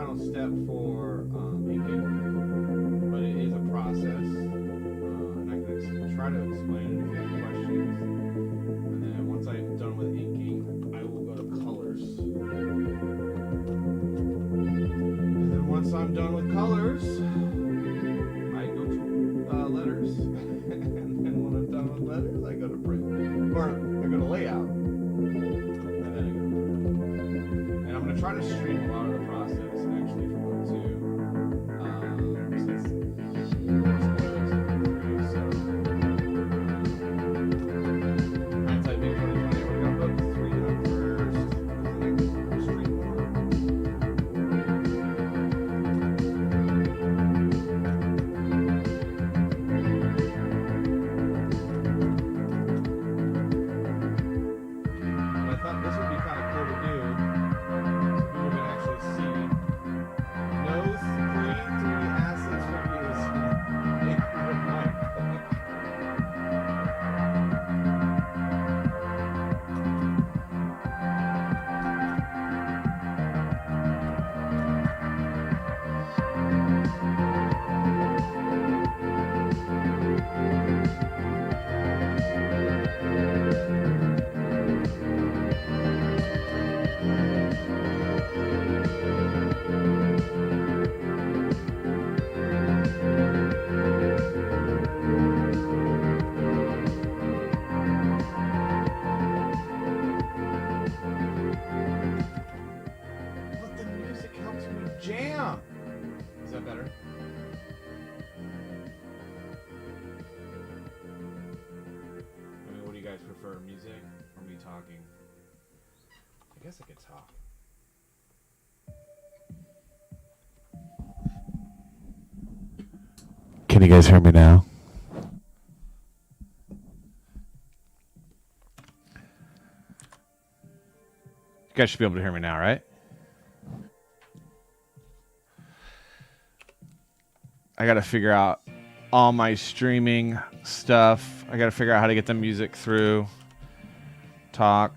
final step for inking, but it is a process. And I can try to explain it if you have questions. And then once I'm done with inking, I will go to colors. And then once I'm done with colors, I go to letters. And then when I'm done with letters, I go to print. Or I go to layout. And then I go to print. And I'm going to try to stream a lot of the process actually for it too. Since spoilers are free, so hindsight being 2020, we're going to put 3 up first, because then I can stream more. But I thought this would be kind of cool to do, so people can actually see. No 3D assets for me is but the music helps me jam. Is that better? I mean, what do you guys prefer, music or me talking? I guess I could talk. Can you guys hear me now? You guys should be able to hear me now, right? I got to figure out all my streaming stuff. I got to figure out how to get the music through. Talk.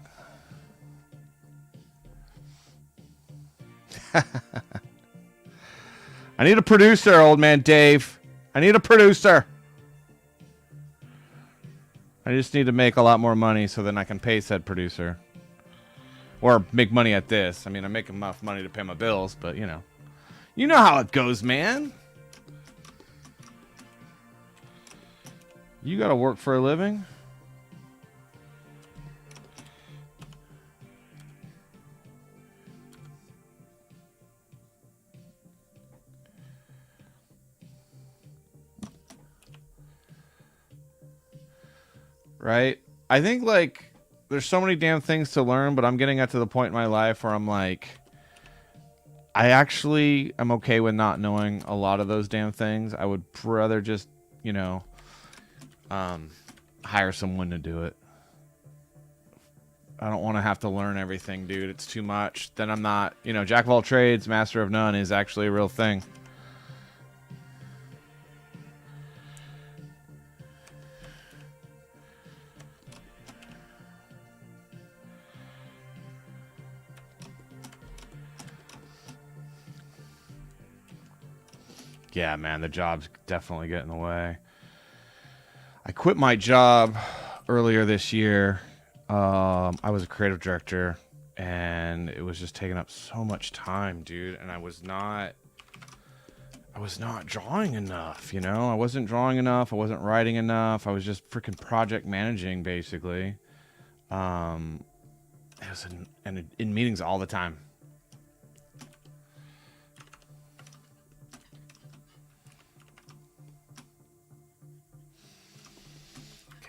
I need a producer, old man Dave. I need a producer. I just need to make a lot more money so then I can pay said producer. Or make money at this. I mean, I'm making enough money to pay my bills, but you know. You know how it goes, man. You gotta work for a living. Right? I think, like, there's so many damn things to learn, but I'm getting to the point in my life where I'm like, I actually am okay with not knowing a lot of those damn things. I would rather just, you know, hire someone to do it. I don't want to have to learn everything, dude. It's too much. Then I'm not, you know, jack of all trades, master of none is actually a real thing. Yeah, man, the job's definitely getting in the way. I quit my job earlier this year. I was a creative director, and it was just taking up so much time, dude. And I was not drawing enough, you know? I wasn't drawing enough. I wasn't writing enough. I was just freaking project managing, basically. It was in meetings all the time.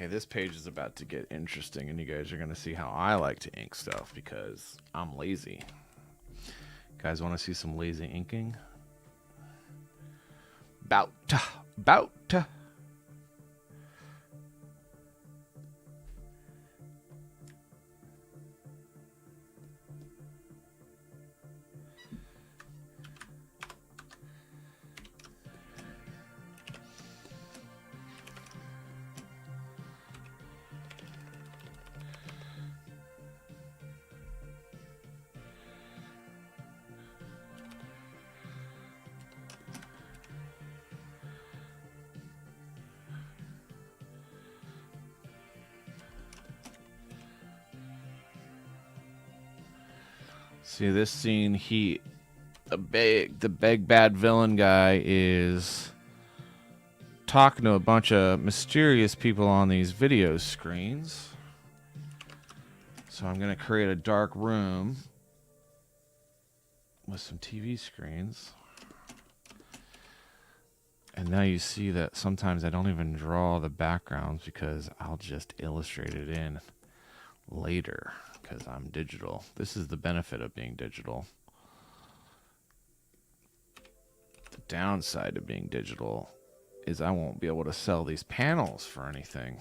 Okay, this page is about to get interesting, and you guys are going to see how I like to ink stuff because I'm lazy. You guys want to see some lazy inking? Bout. See this scene, the big bad villain guy is talking to a bunch of mysterious people on these video screens. So I'm going to create a dark room with some TV screens. And now you see that sometimes I don't even draw the backgrounds because I'll just illustrate it in later because I'm digital. This is the benefit of being digital. The downside of being digital is I won't be able to sell these panels for anything.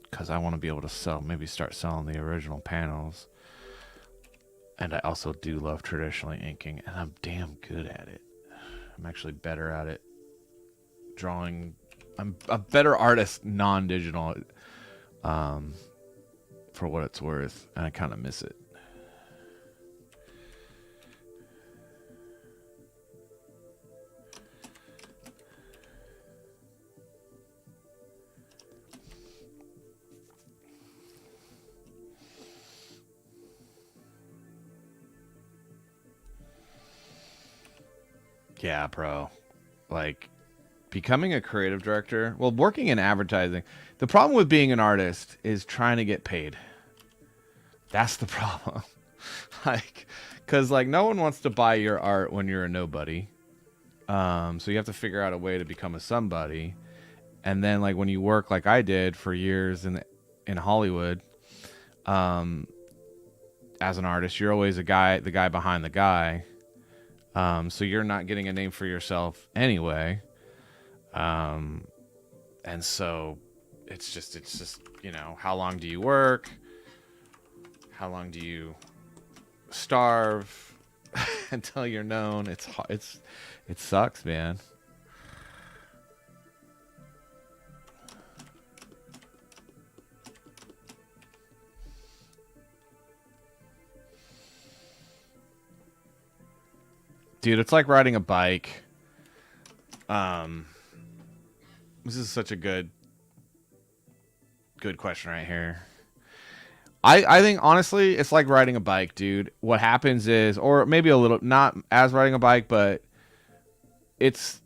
Because I want to be able to maybe start selling the original panels. And I also do love traditionally inking, and I'm damn good at it. I'm actually better at it. Drawing, I'm a better artist non-digital, for what it's worth, and I kind of miss it. Yeah, bro. Like, becoming a creative director, well, working in advertising, the problem with being an artist is trying to get paid. That's the problem. Like, because, like, no one wants to buy your art when you're a nobody. So you have to figure out a way to become a somebody. And then, like, when you work like I did for years in Hollywood, as an artist, you're always the guy behind the guy. So you're not getting a name for yourself anyway. And so it's just, you know, how long do you work? How long do you starve until you're known? It sucks, man. Dude, it's like riding a bike. This is such a good question right here. I think honestly, it's like riding a bike, dude. What happens is, or maybe a little, not as riding a bike, but it's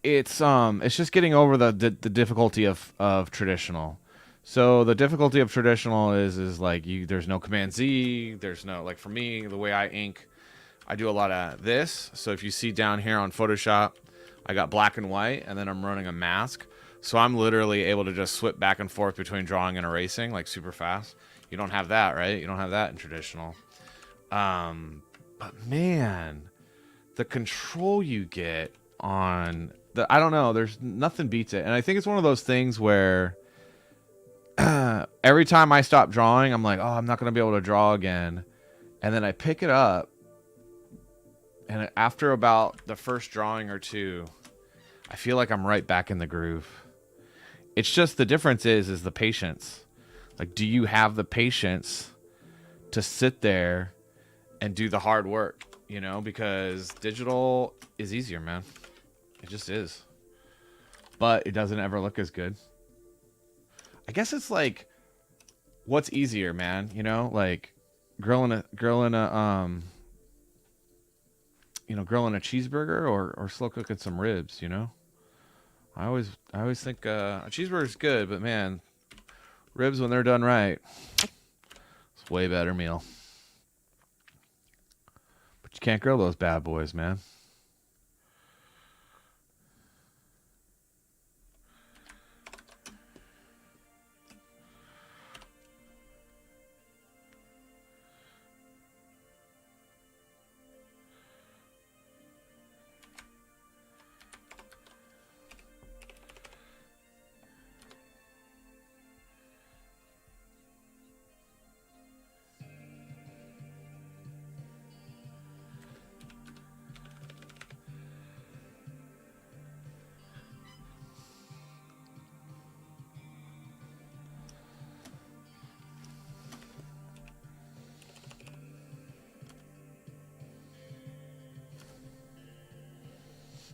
just getting over the difficulty of traditional. So the difficulty of traditional is like there's no Command Z, there's no, like, for me, the way I ink, I do a lot of this. So if you see down here on Photoshop, I got black and white, and then I'm running a mask. So I'm literally able to just swip back and forth between drawing and erasing, like, super fast. You don't have that, right? You don't have that in traditional. But man, the control you get on I don't know, there's nothing beats it. And I think it's one of those things where every time I stop drawing, I'm like, oh, I'm not going to be able to draw again. And then I pick it up, and after about the first drawing or two, I feel like I'm right back in the groove. It's just the difference is the patience. Like, do you have the patience to sit there and do the hard work? You know, because digital is easier, man. It just is. But it doesn't ever look as good. I guess it's like, what's easier, man? You know, like grilling a cheeseburger or slow cooking some ribs, you know? I always think a cheeseburger's good, but man, ribs, when they're done right, it's a way better meal. But you can't grill those bad boys, man.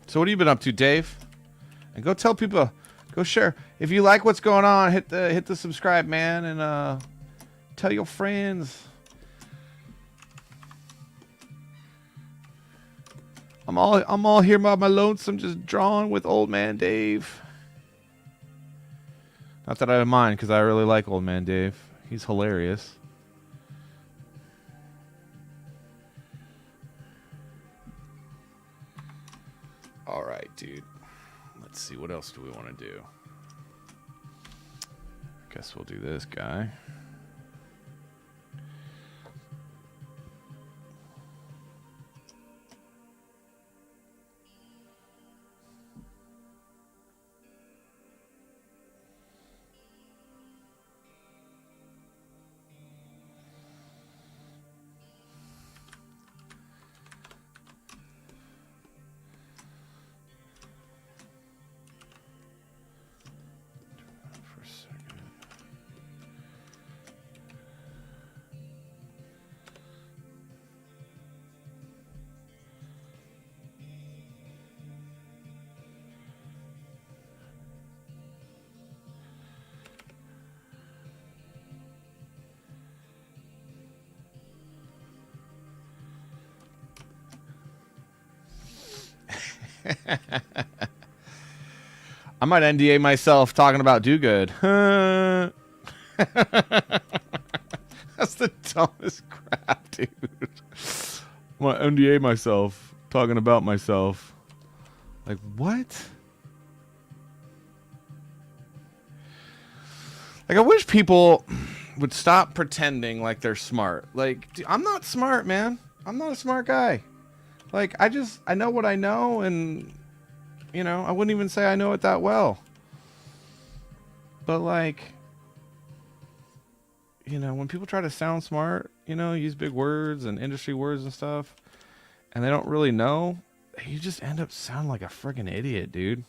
So what have you been up to, Dave? And go tell people, go share. If you like what's going on, hit the subscribe, man, and Tell your friends. I'm all here by my lonesome, just drawing with Old Man Dave. Not that I mind, because I really like Old Man Dave. He's hilarious. All right, dude. Let's see, what else do we want to do? Guess we'll do this guy. I might NDA myself talking about Dogood. That's the dumbest crap, dude. I'm gonna NDA myself talking about myself. Like, what? Like, I wish people would stop pretending like they're smart. Like, dude, I'm not smart, man. I'm not a smart guy. Like, I know what I know, and, you know, I wouldn't even say I know it that well. But, like, you know, when people try to sound smart, you know, use big words and industry words and stuff, and they don't really know, you just end up sounding like a friggin' idiot, dude.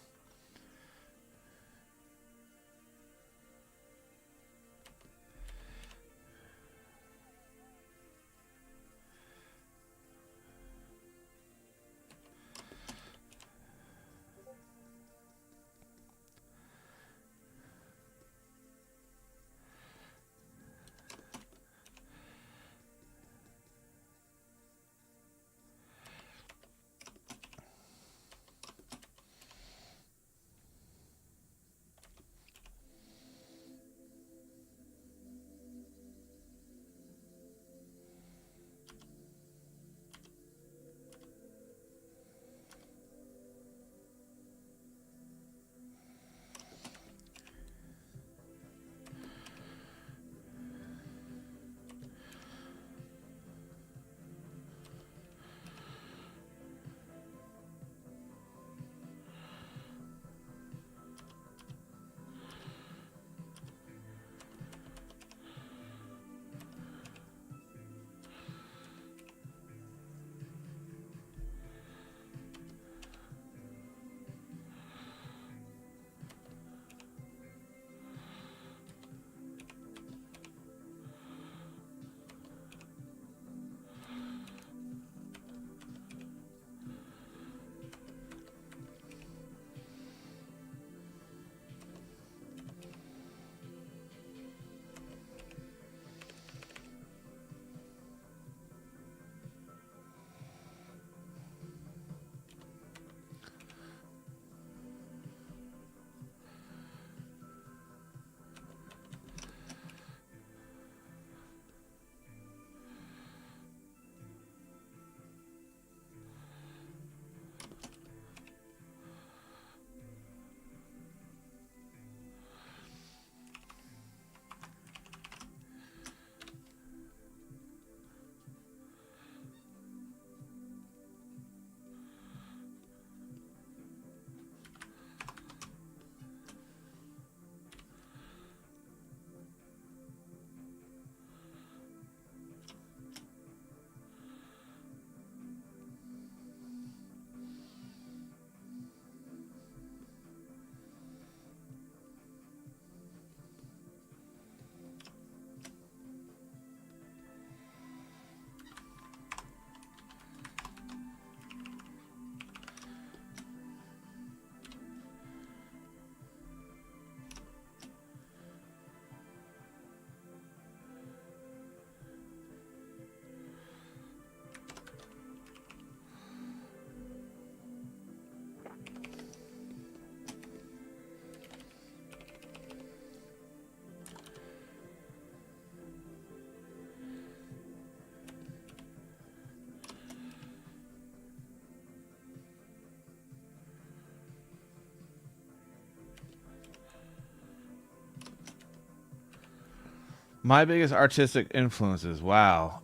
My biggest artistic influences. Wow.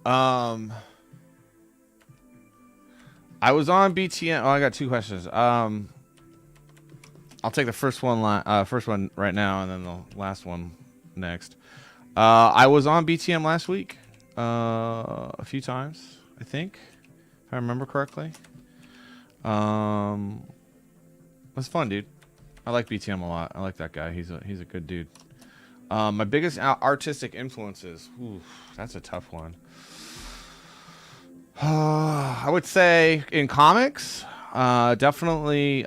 I was on BTM. Oh, I got two questions. I'll take the first one right now, and then the last one next. I was on BTM last week, a few times, I think, if I remember correctly. It was fun, dude. I like BTM a lot. I like that guy. He's a good dude. My biggest artistic influences. Ooh, that's a tough one. I would say in comics, definitely,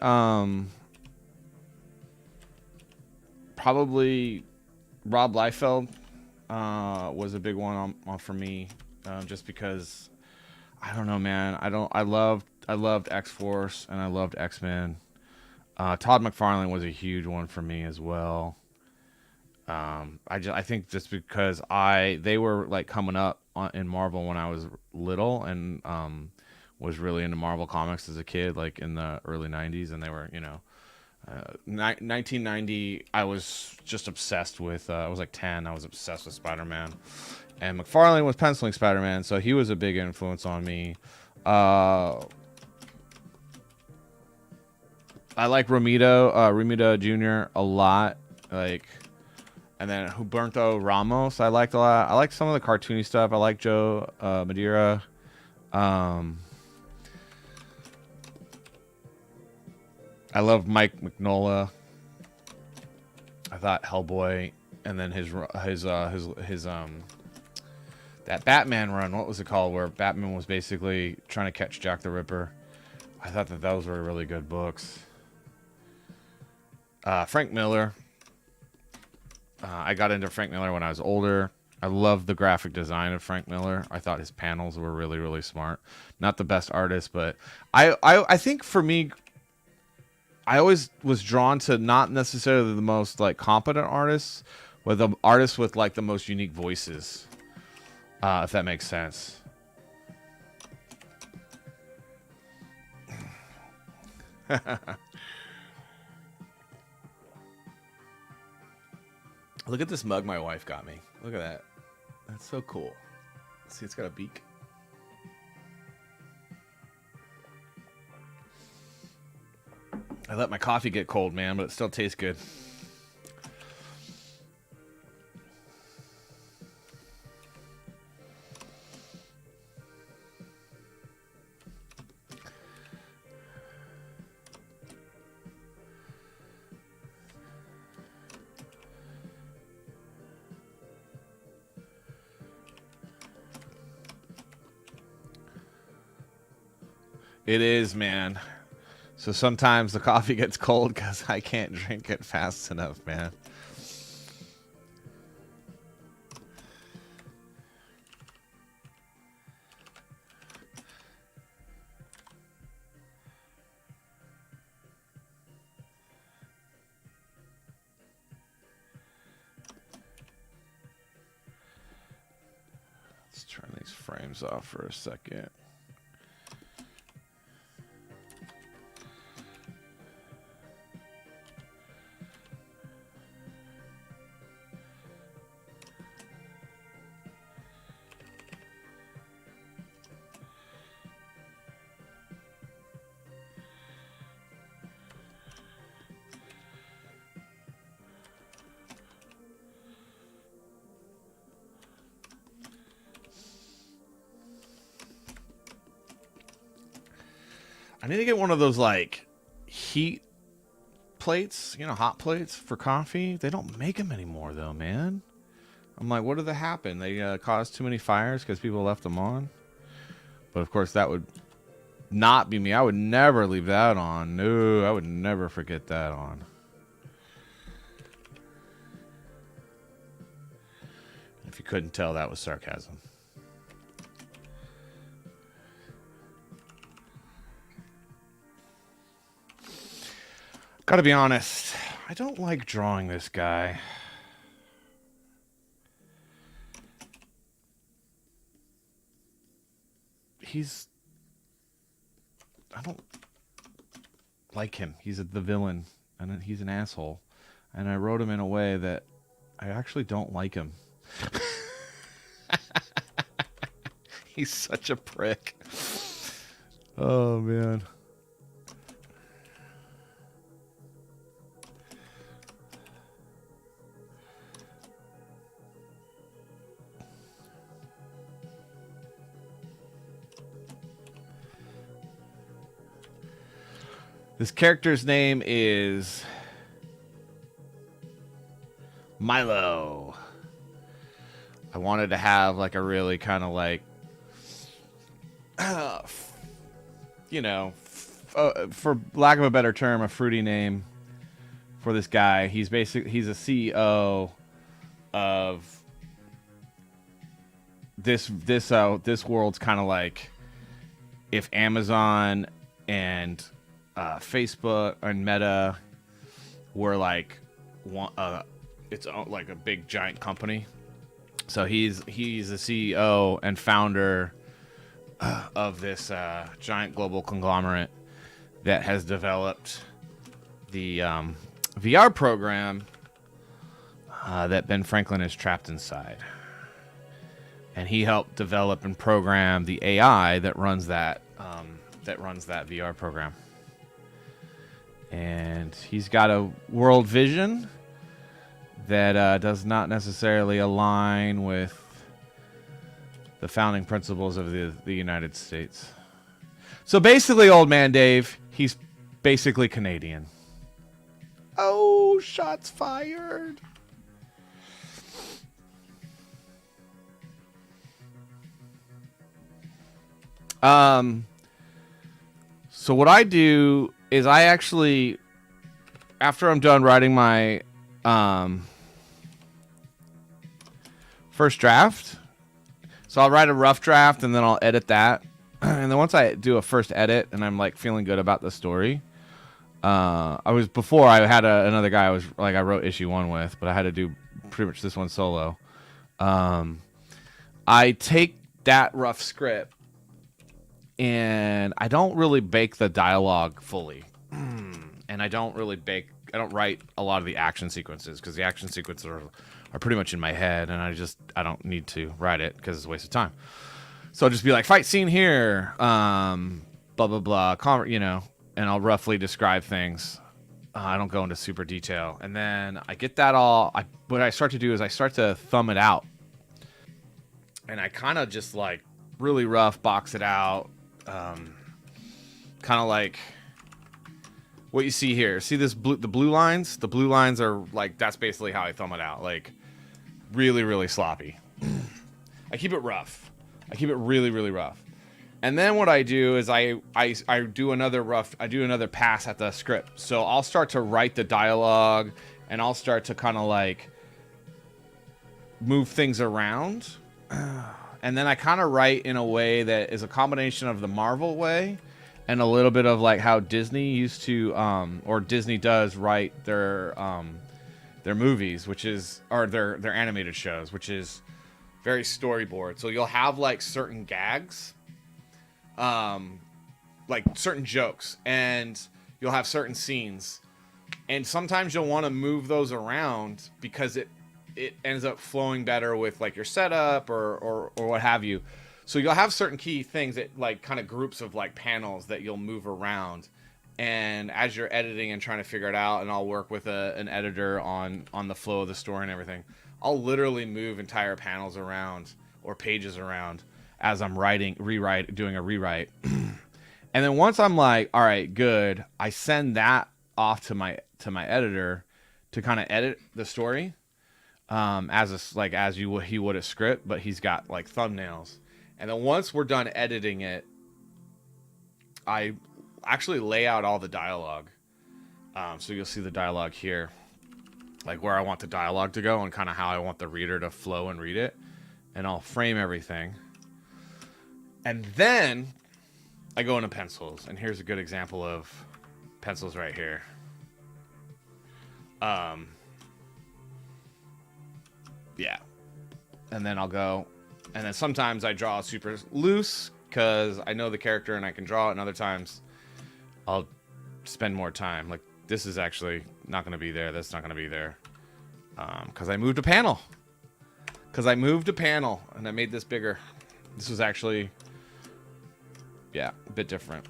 probably Rob Liefeld was a big one on for me, just because I don't know, man. I loved X-Force and I loved X-Men. Todd McFarlane was a huge one for me as well. I think just because they were like coming up in Marvel when I was little, and was really into Marvel comics as a kid, like in the early 90s, and they were, 1990, I was just obsessed with, I was like 10, I was obsessed with Spider-Man, and McFarlane was penciling Spider-Man, so he was a big influence on me. I like Romita Jr. a lot, like. And then Humberto Ramos, I liked a lot. I like some of the cartoony stuff. I like Joe Madeira. I love Mike Mignola. I thought Hellboy, and then his that Batman run. What was it called? Where Batman was basically trying to catch Jack the Ripper. I thought that those were really good books. Frank Miller. I got into Frank Miller when I was older. I love the graphic design of Frank Miller. I thought his panels were really, really smart. Not the best artist, but I think for me, I always was drawn to not necessarily the most like competent artists, but the artists with like the most unique voices, if that makes sense. Look at this mug my wife got me. Look at that. That's so cool. See, it's got a beak. I let my coffee get cold, man, but it still tastes good. It is, man. So sometimes the coffee gets cold because I can't drink it fast enough, man. Let's turn these frames off for a second. I need to get one of those like heat plates, hot plates for coffee. They don't make them anymore though, man. I'm like, what did that happen? They caused too many fires because people left them on. But of course that would not be me. I would never leave that on. No, I would never forget that on. If you couldn't tell, that was sarcasm. Gotta be honest, I don't like drawing this guy. I don't like him. He's the villain, and he's an asshole. And I wrote him in a way that I actually don't like him. He's such a prick. Oh, man. This character's name is Milo. I wanted to have like a really kind of like, you know, for lack of a better term, a fruity name for this guy. He's a CEO of this world's kind of like if Amazon and Facebook and Meta were like its own, like a big giant company. So he's the CEO and founder of this giant global conglomerate that has developed the VR program that Ben Franklin is trapped inside. And he helped develop and program the AI that runs that VR program. And he's got a world vision that does not necessarily align with the founding principles of the United States. So basically, old man Dave, he's basically Canadian. Oh, shots fired. So what I do is I actually, after I'm done writing my first draft, so I'll write a rough draft and then I'll edit that. And then once I do a first edit and I'm like feeling good about the story, I had another guy I wrote issue 1 with, but I had to do pretty much this one solo. I take that rough script and I don't really bake the dialogue fully. And I don't write a lot of the action sequences because the action sequences are pretty much in my head, and I don't need to write it because it's a waste of time. So I'll just be like, fight scene here, blah, blah, blah, and I'll roughly describe things. I don't go into super detail. And then I get that all. What I start to do is I start to thumb it out. And I kind of just like really rough box it out. Kind of like what you see here. See the blue lines? The blue lines are like, that's basically how I thumb it out. Like really, really sloppy. I keep it rough. I keep it really, really rough. And then what I do is I do another pass at the script. So I'll start to write the dialogue and I'll start to kind of like move things around. And then I kind of write in a way that is a combination of the Marvel way and a little bit of like how Disney used to, or Disney does write their movies, or their animated shows, which is very storyboard. So you'll have like certain gags, like certain jokes, and you'll have certain scenes, and sometimes you'll want to move those around because it ends up flowing better with like your setup or what have you. So you'll have certain key things that like kind of groups of like panels that you'll move around, and as you're editing and trying to figure it out, and I'll work with an editor on the flow of the story and everything, I'll literally move entire panels around or pages around as I'm doing a rewrite. And then once I'm like, all right, good, I send that off to my editor to kind of edit the story, he would a script, but he's got like thumbnails. And then once we're done editing it, I actually lay out all the dialogue. So you'll see the dialogue here, like where I want the dialogue to go and kind of how I want the reader to flow and read it. And I'll frame everything. And then I go into pencils. And here's a good example of pencils right here. Yeah. And then I'll go. And then sometimes I draw super loose because I know the character and I can draw it. And other times I'll spend more time. Like this is actually not going to be there. That's not going to be there. Because I moved a panel. And I made this bigger. This was actually, yeah, a bit different.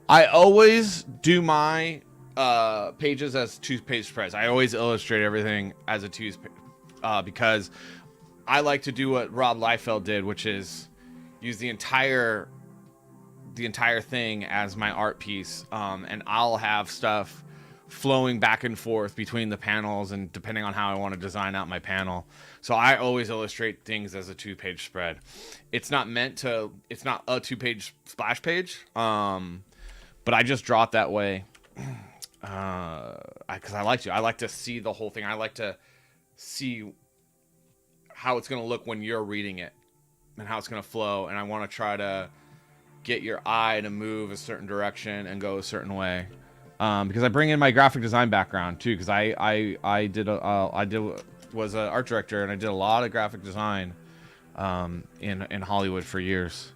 I always do my pages as 2-page spreads. I always illustrate everything as a because I like to do what Rob Liefeld did, which is use the entire thing as my art piece, and I'll have stuff flowing back and forth between the panels, and depending on how I want to design out my panel. So I always illustrate things as a 2-page spread. It's not a 2-page splash page, but I just draw it that way because I like to see the whole thing. I like to see how it's going to look when you're reading it and how it's going to flow, and I want to try to get your eye to move a certain direction and go a certain way, because I bring in my graphic design background too, because I was an art director, and I did a lot of graphic design in Hollywood for years,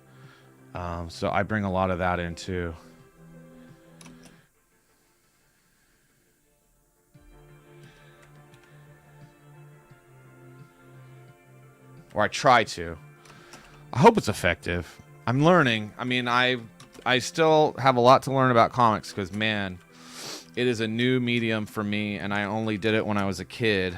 so I bring a lot of that in too. Or I try to. I hope it's effective. I'm learning. I mean, I still have a lot to learn about comics because, man, it is a new medium for me, and I only did it when I was a kid.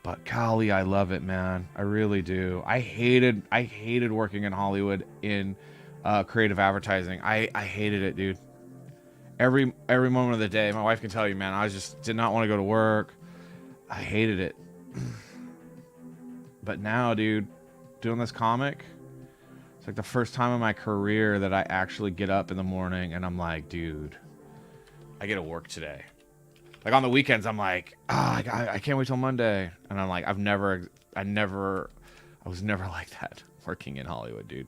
But golly, I love it, man. I really do. I hated working in Hollywood in creative advertising. I hated it, dude. Every moment of the day. My wife can tell you, man, I just did not want to go to work. I hated it. But now, dude, doing this comic, it's like the first time in my career that I actually get up in the morning and I'm like, dude, I get to work today. Like on the weekends, I'm like, I can't wait till Monday. And I'm like, I was never like that working in Hollywood, dude.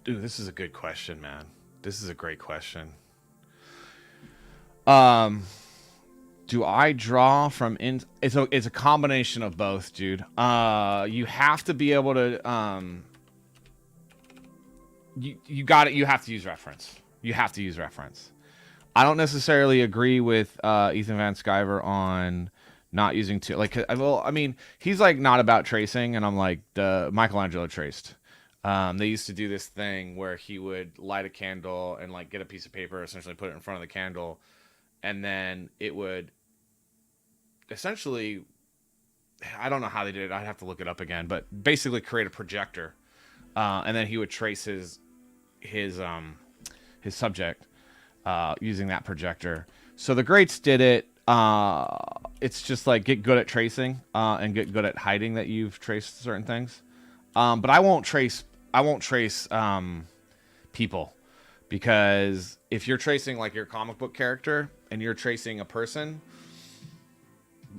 Dude, this is a good question, man. This is a great question. Do I draw from in? It's a combination of both, dude. You have to be able to you got it. You have to use reference. You have to use reference. I don't necessarily agree with Ethan Van Sciver on not using I mean, he's like not about tracing, and I'm like, Michelangelo traced. They used to do this thing where he would light a candle and like get a piece of paper, essentially put it in front of the candle, and then it would essentially, I don't know how they did it. I'd have to look it up again, but basically create a projector, and then he would trace his subject using that projector. So the greats did it. It's just like get good at tracing and get good at hiding that you've traced certain things. But I won't trace people, because if you're tracing like your comic book character and you're tracing a person,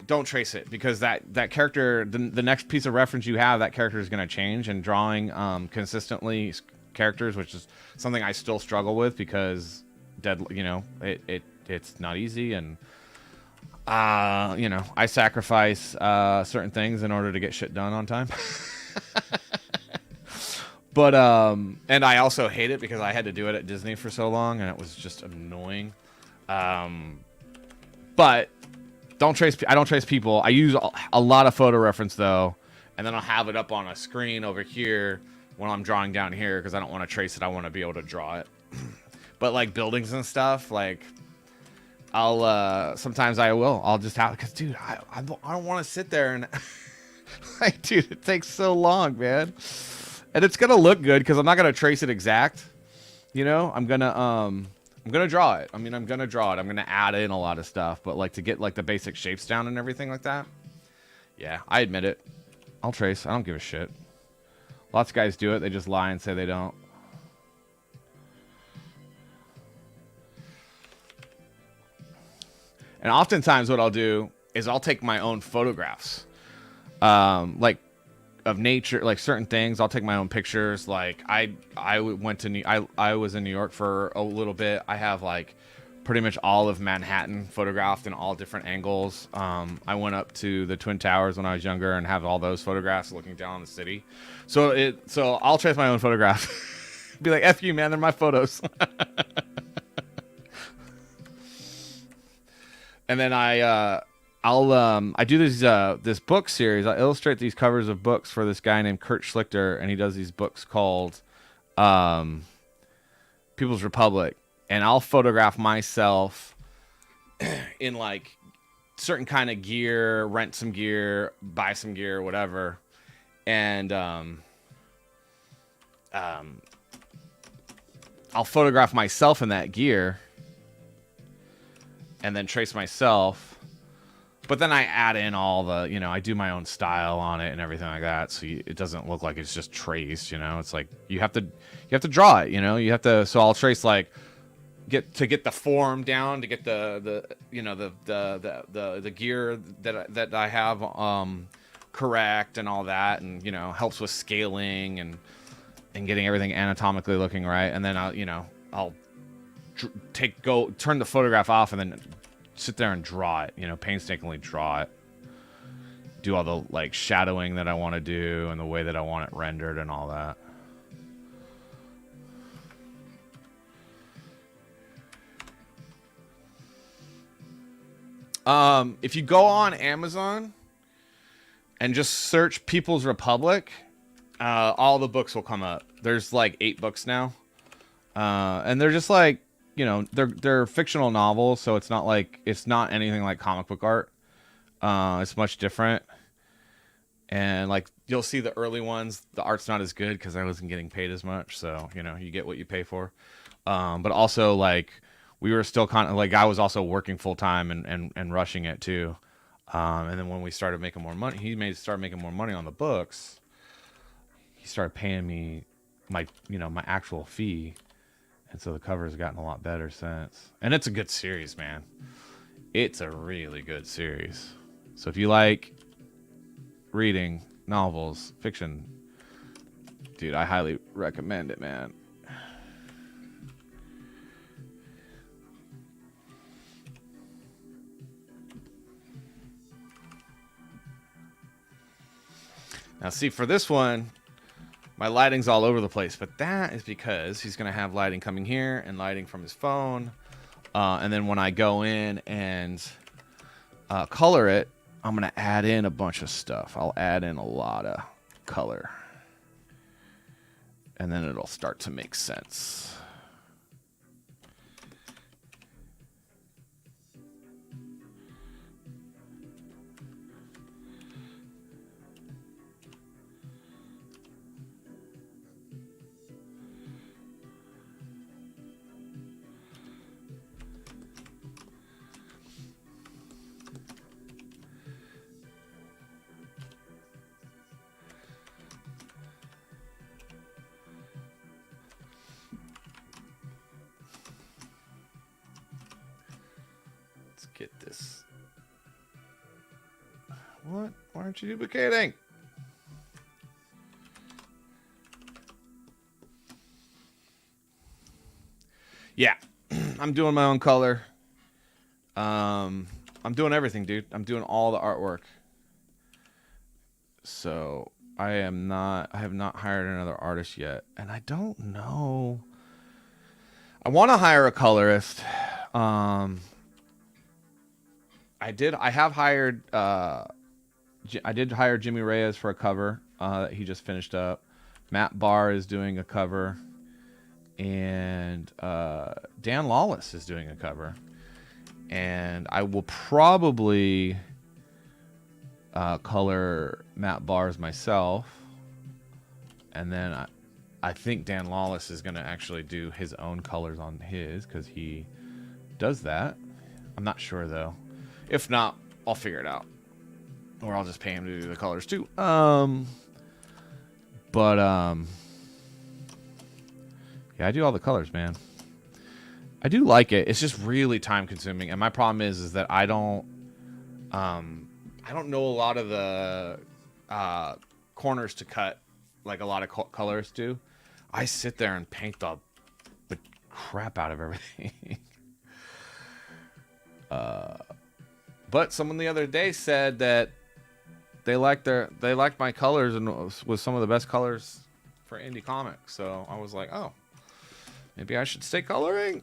don't trace it, because that character, the next piece of reference you have, that character is going to change. And drawing consistently characters, which is something I still struggle with, because it's not easy, and I sacrifice certain things in order to get shit done on time. But and I also hate it because I had to do it at Disney for so long, and it was just annoying. But I don't trace people. I use a lot of photo reference though, and then I'll have it up on a screen over here when I'm drawing down here, because I don't want to trace it. I want to be able to draw it. But like buildings and stuff, like I'll sometimes I'll just have, because dude, I don't want to sit there and like, dude, it takes so long, man. And it's gonna look good because I'm not gonna trace it exact. I'm gonna I'm gonna draw it. I mean, I'm gonna draw it. I'm gonna add in a lot of stuff, but like to get like the basic shapes down and everything like that. Yeah, I admit it. I'll trace. I don't give a shit. Lots of guys do it. They just lie and say they don't. And oftentimes what I'll do is I'll take my own photographs. Like of nature, like certain things. I'll take my own pictures. Like I went to I was in New York for a little bit. I have like pretty much all of Manhattan photographed in all different angles. I went up to the Twin Towers when I was younger and have all those photographs looking down on the city. So I'll trace my own photograph. Be like, F you, man, they're my photos. And then I do this book series. I illustrate these covers of books for this guy named Kurt Schlichter, and he does these books called People's Republic. And I'll photograph myself in like certain kind of gear, rent some gear, buy some gear, whatever. And I'll photograph myself in that gear and then trace myself. But then I add in all the, I do my own style on it and everything like that. So it doesn't look like it's just traced, It's like you have to draw it, you have to. So I'll trace like get the form down, to get the gear that I have correct and all that, and helps with scaling and getting everything anatomically looking right. And then I'll turn the photograph off and then sit there and draw it, painstakingly draw it, do all the like shadowing that I want to do and the way that I want it rendered and all that. If you go on Amazon and just search People's Republic, all the books will come up. There's like 8 books now. And they're just like, they're fictional novels, so it's not anything like comic book art. It's much different. And like you'll see the early ones, the art's not as good because I wasn't getting paid as much, so you get what you pay for. But also like we were still kind of like, I was also working full time and rushing it too. And then when we started making more money, started making more money on the books. He started paying me my actual fee. And so the cover's gotten a lot better since. And it's a good series, man. It's a really good series. So if you like reading novels, fiction, dude, I highly recommend it, man. Now, see, for this one, my lighting's all over the place, but that is because he's going to have lighting coming here and lighting from his phone. And then when I go in and color it, I'm going to add in a bunch of stuff. I'll add in a lot of color. And then it'll start to make sense. Get this. What? Why aren't you duplicating? Yeah, I'm doing my own color. I'm doing everything, dude. I'm doing all the artwork. So I have not hired another artist yet, and I don't know. I want to hire a colorist. I did hire Jimmy Reyes for a cover that he just finished up. Matt Barr is doing a cover, and Dan Lawless is doing a cover. And I will probably color Matt Barr's myself, and then I think Dan Lawless is going to actually do his own colors on his because he does that. I'm not sure though. If not, I'll figure it out, or I'll just pay him to do the colors too. But yeah, I do all the colors, man. I do like it. It's just really time consuming, and my problem is that I don't know a lot of the corners to cut like a lot of colors do. I sit there and paint the crap out of everything. But someone the other day said that they liked my colors and was some of the best colors for indie comics. So I was like, oh, maybe I should stay coloring.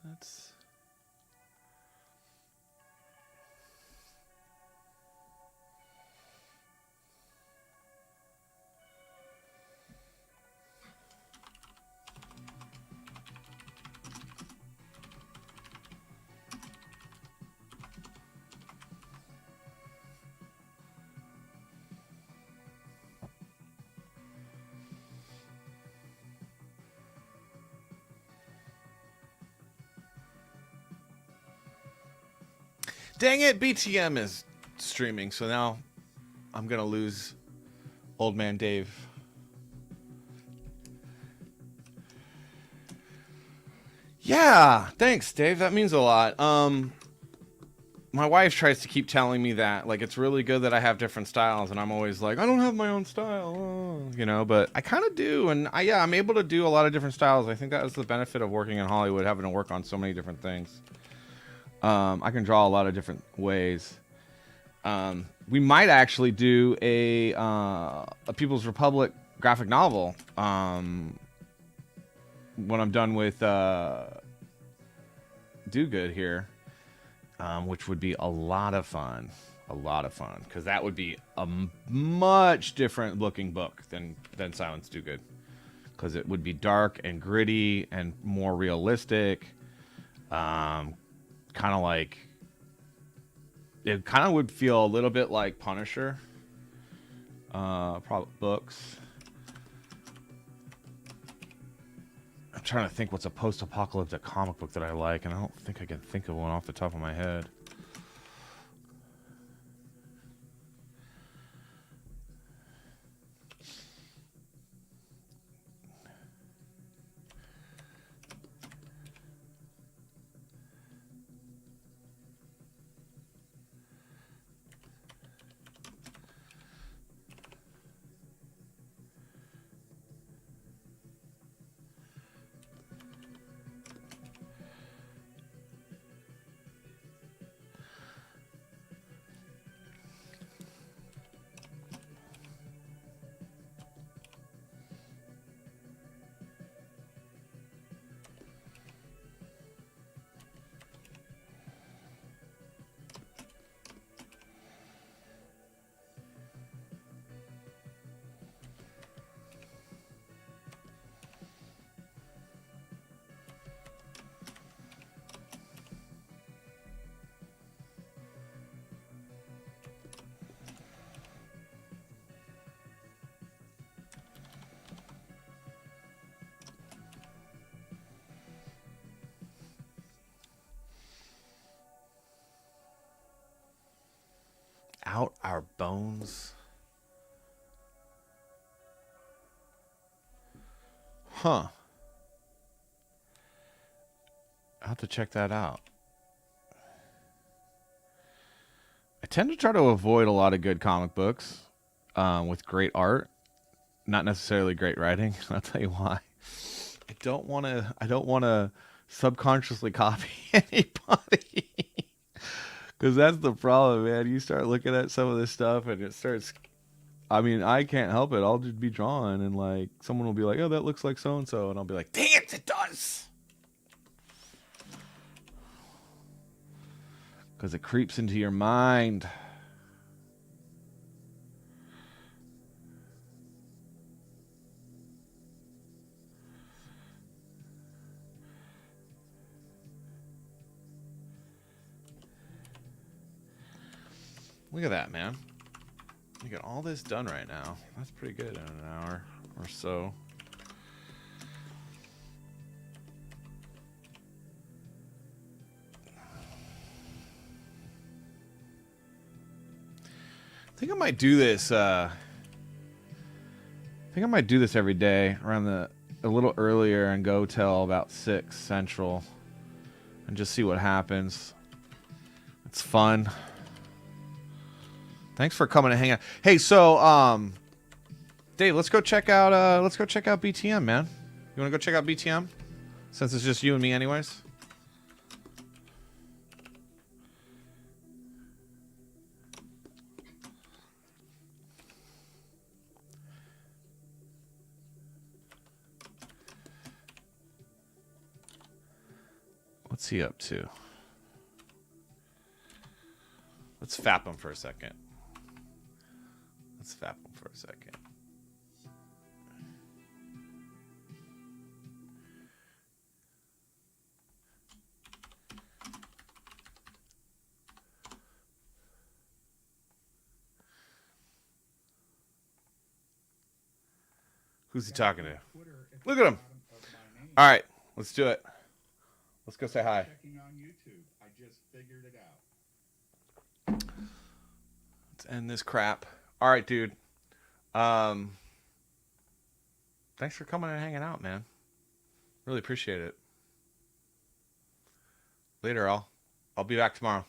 That's dang it, BTM is streaming, so now I'm gonna lose Old Man Dave. Yeah, thanks, Dave. That means a lot. My wife tries to keep telling me that, like, it's really good that I have different styles, and I'm always like, I don't have my own style, but I kind of do, and I'm able to do a lot of different styles. I think that was the benefit of working in Hollywood, having to work on so many different things. I can draw a lot of different ways. We might actually do a People's Republic graphic novel when I'm done with Dogood here, which would be a lot of fun. Because that would be a much different looking book than Silence Dogood, because it would be dark and gritty and more realistic. Kind of like, it kind of would feel a little bit like Punisher books. I'm trying to think what's a post-apocalyptic comic book that I like, and I don't think I can think of one off the top of my head. Out our bones. Huh. I'll have to check that out. I tend to try to avoid a lot of good comic books with great art, not necessarily great writing. I'll tell you why. I don't want to subconsciously copy anybody. Because that's the problem, man. You start looking at some of this stuff and it starts I mean, I can't help it. I'll just be drawing, and like someone will be like, "Oh, that looks like so and so," and I'll be like, "Dang it, it does," because it creeps into your mind. Look at that, man. You got all this done right now. That's pretty good in an hour or so. I think I might do this. I think I might do this every day around a little earlier and go till about 6 Central and just see what happens. It's fun. Thanks for coming and hanging out. Hey, so Dave, let's go check out BTM, man. You want to go check out BTM? Since it's just you and me anyways. What's he up to? Let's fap him for a second. Let's fap him for a second. Who's he talking to? Look at him. All right, let's do it. Let's go say hi. Checking on YouTube. I just figured it out. Let's end this crap. All right, dude. Thanks for coming and hanging out, man. Really appreciate it. Later, all. I'll be back tomorrow.